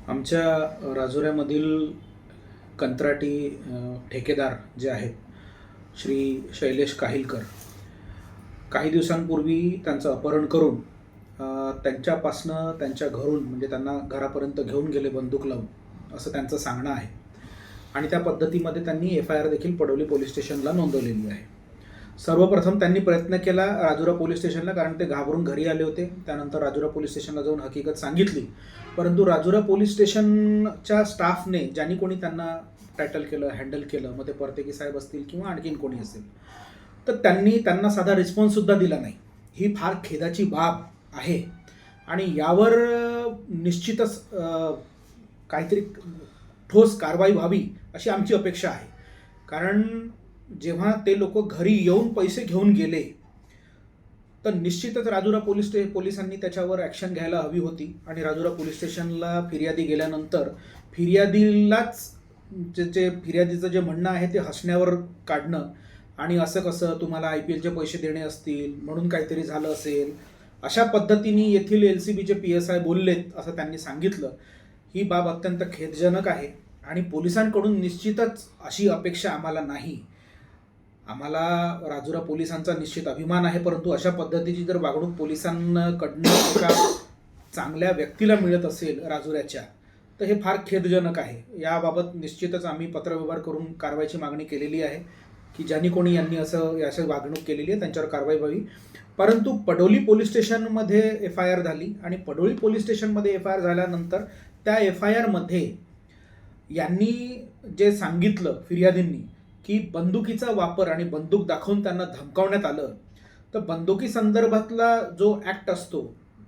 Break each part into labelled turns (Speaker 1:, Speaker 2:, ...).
Speaker 1: आमच्या राजुऱ्यामधील कंत्राटी ठेकेदार जे आहेत श्री शैलेश काहिलकर, काही दिवसांपूर्वी त्यांचं अपहरण करून त्यांच्यापासनं त्यांच्या घरून म्हणजे त्यांना घरापर्यंत घेऊन गेले बंदूक लावून, असं त्यांचं सांगणं आहे. आणि त्या पद्धतीमध्ये त्यांनी FIR देखील पडोली पोलीस स्टेशनला नोंदवलेली आहे. सर्वप्रथम त्यांनी प्रयत्न केला राजुरा पोलीस स्टेशनला, कारण ते घाबरून घरी आले होते. त्यानंतर राजुरा पोलीस स्टेशनला जाऊन हकीकत सांगितली, परंतु राजुरा पोलीस स्टेशनच्या स्टाफने ज्यांनी कोणी त्यांना टॅटल केलं, हँडल केलं, मग ते परतेकी साहेब असतील किंवा आणखीन कोणी असेल, तर त्यांना साधा रिस्पॉन्ससुद्धा दिला नाही. ही फार खेदाची बाब आहे आणि यावर निश्चितच काहीतरी ठोस कारवाई व्हावी अशी आमची अपेक्षा आहे. कारण जेव्हा ते लोक घरी येऊन पैसे घेऊन गेले तर निश्चितच राजुरा पोलिसांनी त्याच्यावर ॲक्शन घ्यायला हवी होती. आणि राजुरा पोलीस स्टेशनला फिर्यादी गेल्यानंतर फिर्यादीलाच फिर्यादीचं जे म्हणणं आहे ते हसण्यावर काढणं आणि असं कसं तुम्हाला IPLचे पैसे देणे असतील म्हणून काहीतरी झालं असेल, अशा पद्धतीने येथील LCBचे PSI बोललेत असं त्यांनी सांगितलं. ही बाब अत्यंत खेदजनक आहे आणि पोलिसांकडून निश्चितच अशी अपेक्षा आम्हाला नाही. आम्हाला राजुरा पोलिसांचा निश्चित अभिमान आहे, परंतु अशा पद्धतीची जर वागणूक पोलिसांकडनं एका चांगल्या व्यक्तीला मिळत असेल राजुऱ्याच्या, तर हे फार खेदजनक आहे. याबाबत निश्चितच आम्ही पत्रव्यवहार करून कारवाईची मागणी केलेली आहे की ज्यांनी कोणी यांनी अशी वागणूक केलेली आहे त्यांच्यावर कारवाई व्हावी. परंतु पडोली पोलीस स्टेशनमध्ये FIR झाली आणि पडोली पोलीस स्टेशनमध्ये FIR झाल्यानंतर त्या FIR मध्ये यांनी जे सांगितलं फिर्यादींनी की बंदुकीचा वापर आणि बंदूक दाखवून त्यांना धमकावण्यात आलं, तर बंदुकी संदर्भातला जो ॲक्ट असतो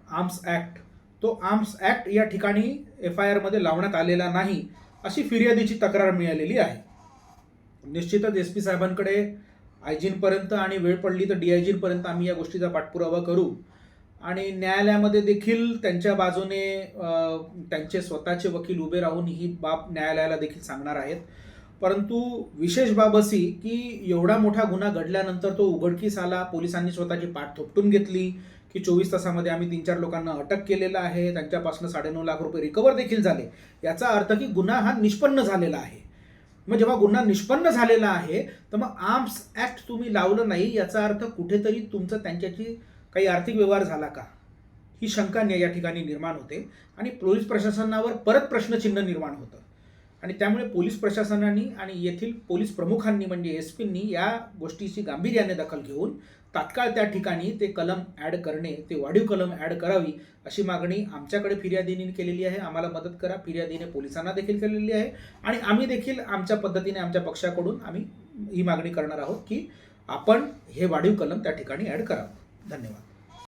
Speaker 1: आर्म्स ॲक्ट, तो आर्म्स ॲक्ट या ठिकाणी FIR मध्ये लावण्यात आलेला नाही अशी फिर्यादीची तक्रार मिळालेली आहे. निश्चितच SP साहेबांकडे IG आणि वेळ पडली तर DIG आम्ही या गोष्टीचा पाठपुरावा करू आणि न्यायालयामध्ये देखील त्यांच्या बाजूने त्यांचे स्वतःचे वकील उभे राहून ही बाब न्यायालयाला देखील सांगणार आहेत. परंतु विशेष बाब अशी की एवढा मोठा गुन्हा घडल्यानंतर तो उघडकीस आला, पोलिसांनी स्वतःची पाठ थोपटून घेतली की 24 तासामध्ये आम्ही 3-4 लोकांना अटक केलेला आहे, त्यांच्यापासून 9.5 लाख रुपये रिकवर देखील झाले. याचा अर्थ की गुन्हा हा निष्पन्न झालेला आहे. मग जेव्हा गुन्हा निष्पन्न झालेला आहे तर मग आर्म्स ॲक्ट तुम्ही लावलं नाही, याचा अर्थ कुठेतरी तुमचं त्यांच्याशी काही आर्थिक व्यवहार झाला का, ही शंका या ठिकाणी निर्माण होते आणि पोलीस प्रशासनावर परत प्रश्नचिन्ह निर्माण होतं. आणि त्यामुळे पोलीस प्रशासनाने आणि येथील पोलीस प्रमुखांनी म्हणजे SPंनी या गोष्टीची गांभीर्याने दखल घेऊन तात्काळ त्या ठिकाणी ते कलम ॲड करणे, ते वाढीव कलम ॲड करावी अशी मागणी आमच्याकडे फिर्यादीने केलेली आहे. आम्हाला मदत करा, फिर्यादीने पोलिसांना देखील केलेली आहे आणि आम्ही देखील आमच्या पद्धतीने आमच्या पक्षाकडून आम्ही ही मागणी करणार आहोत की आपण हे वाढीव कलम त्या ठिकाणी ॲड करावं. धन्यवाद.